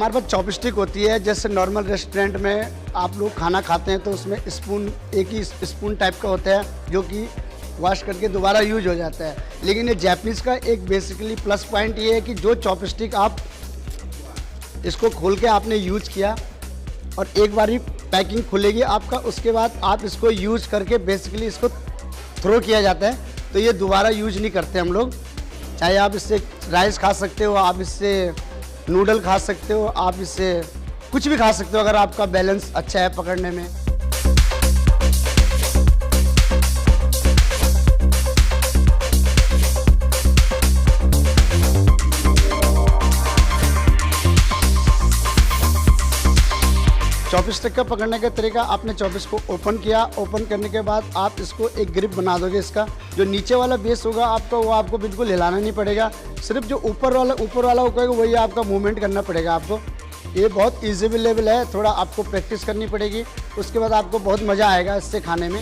हमारे पास चॉपस्टिक होती है। जैसे नॉर्मल रेस्टोरेंट में आप लोग खाना खाते हैं तो उसमें स्पून, एक ही स्पून टाइप का होता है जो कि वॉश करके दोबारा यूज हो जाता है। लेकिन ये जैपनीज़ का एक बेसिकली प्लस पॉइंट ये है कि जो चॉपस्टिक आप इसको खोल के आपने यूज किया और एक बारी पैकिंग खुलेगी आपका, उसके बाद आप इसको यूज करके बेसिकली इसको थ्रो किया जाता है, तो ये दोबारा यूज नहीं करते हम लोग। चाहे आप इससे राइस खा सकते हो, आप इससे नूडल खा सकते हो, आप इससे कुछ भी खा सकते हो अगर आपका बैलेंस अच्छा है पकड़ने में। चॉपस्टिक का पकड़ने का तरीका, आपने चॉपस्टिक को ओपन किया, ओपन करने के बाद आप इसको एक ग्रिप बना दोगे। इसका जो नीचे वाला बेस होगा आपका, वो आपको बिल्कुल हिलाना नहीं पड़ेगा, सिर्फ जो ऊपर वाला होगा वही आपका मूवमेंट करना पड़ेगा आपको। ये बहुत ईजी लेवल है, थोड़ा आपको प्रैक्टिस करनी पड़ेगी, उसके बाद आपको बहुत मज़ा आएगा इससे खाने में।